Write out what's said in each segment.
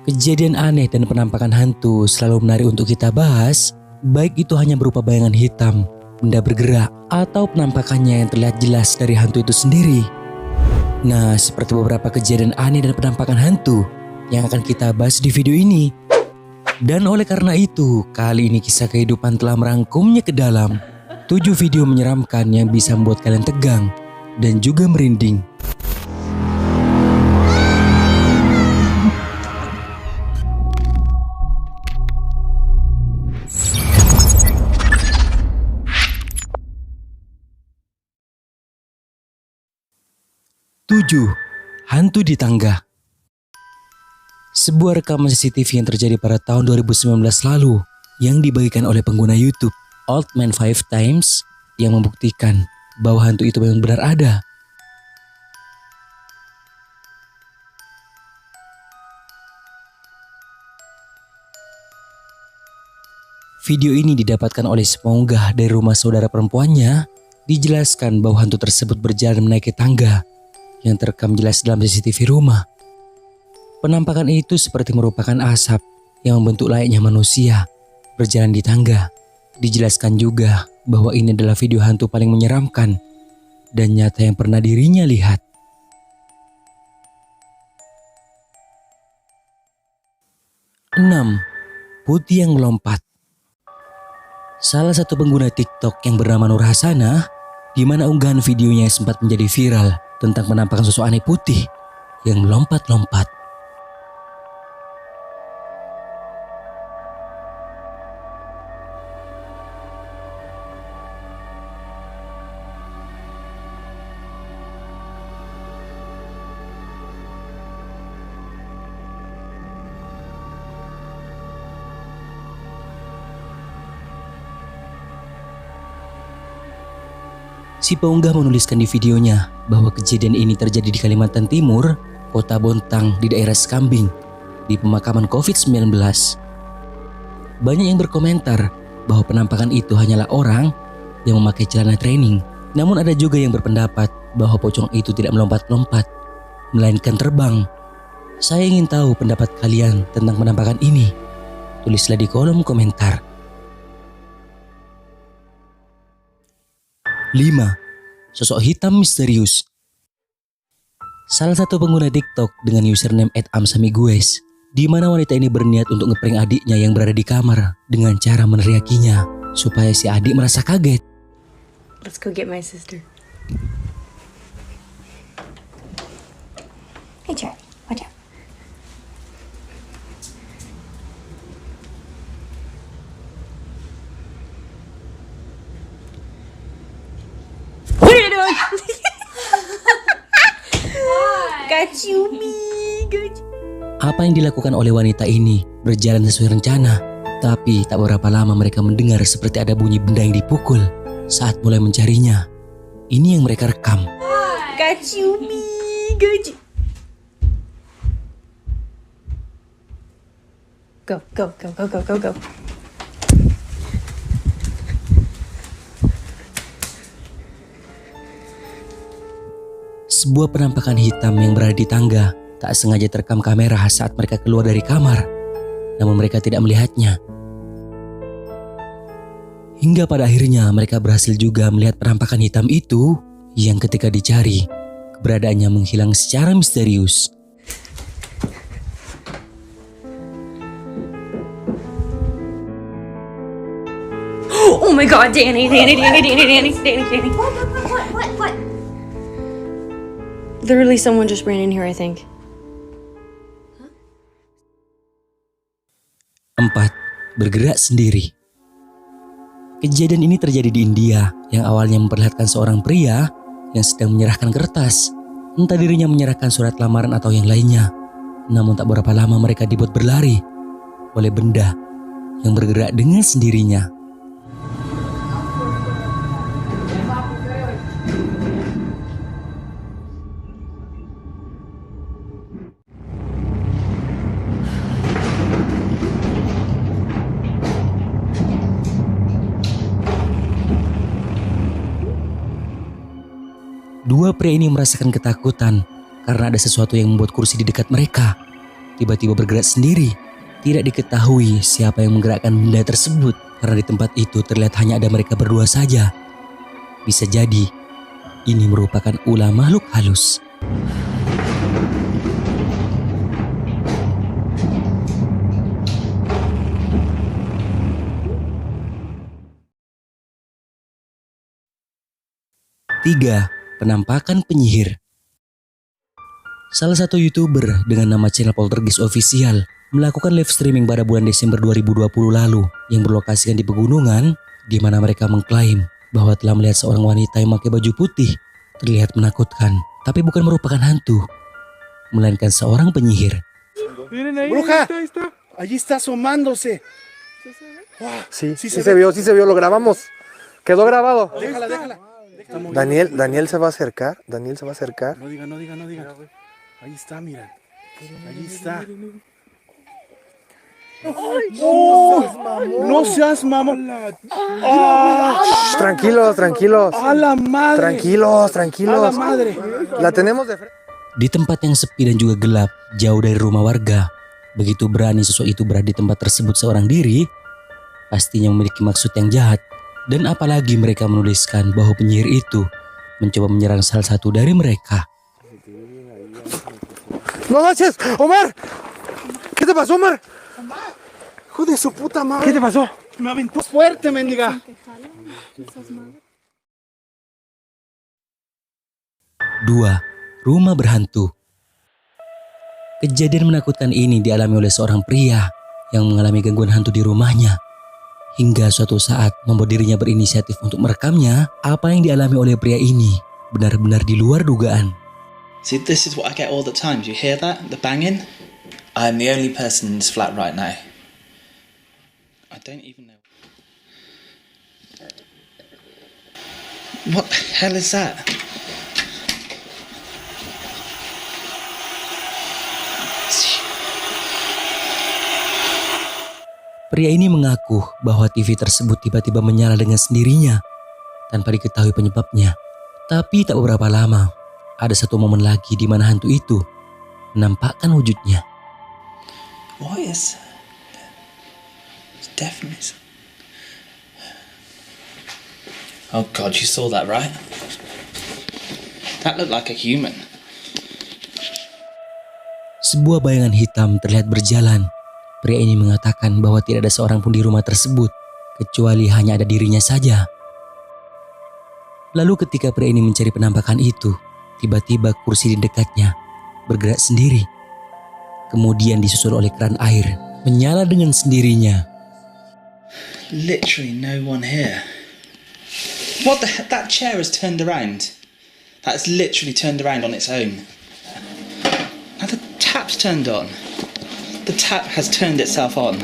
Kejadian aneh dan penampakan hantu selalu menarik untuk kita bahas, baik itu hanya berupa bayangan hitam, benda bergerak, atau penampakannya yang terlihat jelas dari hantu itu sendiri. Nah, seperti beberapa kejadian aneh dan penampakan hantu yang akan kita bahas di video ini. Dan oleh karena itu, kali ini kisah kehidupan telah merangkumnya ke dalam 7 video menyeramkan yang bisa membuat kalian tegang dan juga merinding. Tujuh, hantu di tangga. Sebuah rekaman CCTV yang terjadi pada tahun 2019 lalu yang dibagikan oleh pengguna YouTube Oldman 5 Times yang membuktikan bahwa hantu itu memang benar ada. Video ini didapatkan oleh sepengunggah dari rumah saudara perempuannya. Dijelaskan bahwa hantu tersebut berjalan menaiki tangga yang terekam jelas dalam CCTV rumah. Penampakan itu seperti merupakan asap yang membentuk layaknya manusia berjalan di tangga. Dijelaskan juga bahwa ini adalah video hantu paling menyeramkan dan nyata yang pernah dirinya lihat. 6. Putih yang melompat. Salah satu pengguna TikTok yang bernama Nur Hasanah, di mana unggahan videonya sempat menjadi viral tentang penampakan sosok aneh putih yang melompat-lompat. Si pengunggah menuliskan di videonya bahwa kejadian ini terjadi di Kalimantan Timur, Kota Bontang di daerah Skambing, di pemakaman COVID-19. Banyak yang berkomentar bahwa penampakan itu hanyalah orang yang memakai celana training. Namun ada juga yang berpendapat bahwa pocong itu tidak melompat-lompat, melainkan terbang. Saya ingin tahu pendapat kalian tentang penampakan ini. Tulislah di kolom komentar. 5. Sosok hitam misterius. Salah satu pengguna TikTok dengan username @amsamigues, di mana wanita ini berniat untuk ngeprank adiknya yang berada di kamar dengan cara meneriakinya supaya si adik merasa kaget. Let's go get my sister. Hey Charlie, watch out. What are you doing? Got you, me. Got you. Apa yang dilakukan oleh wanita ini berjalan sesuai rencana, tapi tak beberapa lama mereka mendengar seperti ada bunyi benda yang dipukul saat mulai mencarinya. Ini yang mereka rekam. Got you, me. Got you. Go, go, go, go, go, go, go. Sebuah penampakan hitam yang berada di tangga tak sengaja terekam kamera saat mereka keluar dari kamar, namun mereka tidak melihatnya. Hingga pada akhirnya mereka berhasil juga melihat penampakan hitam itu yang ketika dicari, keberadaannya menghilang secara misterius. Oh my God, Danny. What? Literally, someone just ran in here, I think. 4. Bergerak sendiri. Kejadian ini terjadi di India yang awalnya memperlihatkan seorang pria yang sedang menyerahkan kertas. Entah dirinya menyerahkan surat lamaran atau yang lainnya. Namun tak berapa lama mereka dibuat berlari oleh benda yang bergerak dengan sendirinya. Dua pria ini merasakan ketakutan karena ada sesuatu yang membuat kursi di dekat mereka tiba-tiba bergerak sendiri. Tidak diketahui siapa yang menggerakkan benda tersebut karena di tempat itu terlihat hanya ada mereka berdua saja. Bisa jadi ini merupakan ulah makhluk halus. Tiga, penampakan penyihir. Salah satu YouTuber dengan nama channel Poltergeist Official melakukan live streaming pada bulan Desember 2020 lalu yang berlokasikan di pegunungan, di mana mereka mengklaim bahwa telah melihat seorang wanita yang memakai baju putih terlihat menakutkan, tapi bukan merupakan hantu, melainkan seorang penyihir. Bruja, allí está asomándose. Sí, sí se vio, lo grabamos. Quedó grabado. Déjala. Daniel se va a acercar, No diga. Ahí está, mira. Ahí está. No seas mamón. Tranquilos. A la madre. Tranquilos. A la madre. La tenemos de frente. Di tempat yang sepi dan juga gelap, jauh dari rumah warga, begitu berani sosok itu berada di tempat tersebut seorang diri, pastinya memiliki maksud yang jahat. Dan apalagi mereka menuliskan bahwa penyihir itu mencoba menyerang salah satu dari mereka. No manches, Omar. ¿Qué te pasó, Omar? Hijo de su puta madre. ¿Qué te pasó? Me aventó fuerte, mendiga. 2. Rumah berhantu. Kejadian menakutkan ini dialami oleh seorang pria yang mengalami gangguan hantu di rumahnya. Hingga suatu saat membuat dirinya berinisiatif untuk merekamnya. Apa yang dialami oleh pria ini benar-benar di luar dugaan. See, this is what I get all the time. Do you hear that? The banging? I'm the only person in this flat right now. I don't even know. What the hell is that? Pria ini mengaku bahwa TV tersebut tiba-tiba menyala dengan sendirinya tanpa diketahui penyebabnya. Tapi tak beberapa lama, ada satu momen lagi di mana hantu itu menampakkan wujudnya. What is? It's definitely. Oh God, you saw that, right? That looked like a human. Sebuah bayangan hitam terlihat berjalan. Pria ini mengatakan bahwa tidak ada seorang pun di rumah tersebut, kecuali hanya ada dirinya saja. Lalu ketika pria ini mencari penampakan itu, tiba-tiba kursi di dekatnya bergerak sendiri. Kemudian disusul oleh keran air, menyala dengan sendirinya. Literally no one here. What the heck? That chair has turned around. That's literally turned around on its own. Now the tap's turned on. The tap has turned itself on.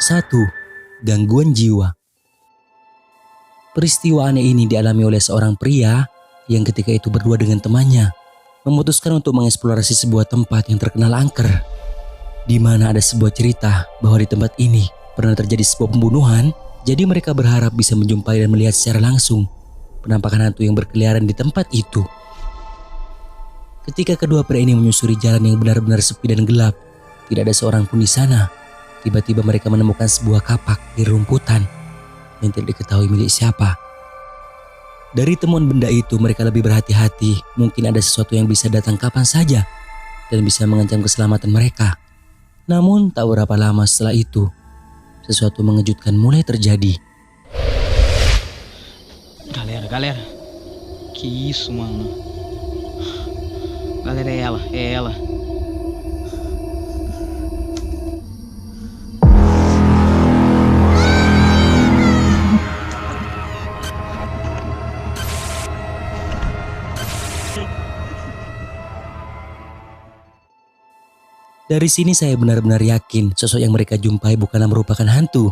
Satu, gangguan jiwa. Peristiwa aneh ini dialami oleh seorang pria yang ketika itu berdua dengan temannya memutuskan untuk mengeksplorasi sebuah tempat yang terkenal angker, di mana ada sebuah cerita bahwa di tempat ini pernah terjadi sebuah pembunuhan. Jadi mereka berharap bisa menjumpai dan melihat secara langsung penampakan hantu yang berkeliaran di tempat itu. Ketika kedua pria ini menyusuri jalan yang benar-benar sepi dan gelap, tidak ada seorang pun di sana. Tiba-tiba mereka menemukan sebuah kapak di rumputan yang tidak diketahui milik siapa. Dari temuan benda itu mereka lebih berhati-hati. Mungkin ada sesuatu yang bisa datang kapan saja dan bisa mengancam keselamatan mereka. Namun tak berapa lama setelah itu, sesuatu mengejutkan mulai terjadi. Galera, que isso, mano? Galera, é ela. Dari sini saya benar-benar yakin sosok yang mereka jumpai bukanlah merupakan hantu.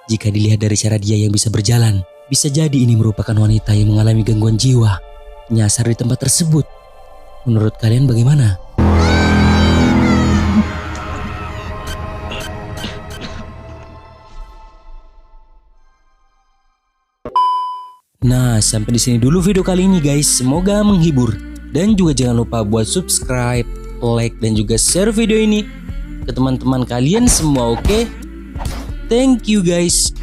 Jika dilihat dari cara dia yang bisa berjalan, bisa jadi ini merupakan wanita yang mengalami gangguan jiwa, nyasar di tempat tersebut. Menurut kalian bagaimana? Nah, sampai di sini dulu video kali ini guys. Semoga menghibur. Dan juga jangan lupa buat subscribe, like, dan juga share video ini ke teman-teman kalian semua, oke? Thank you guys.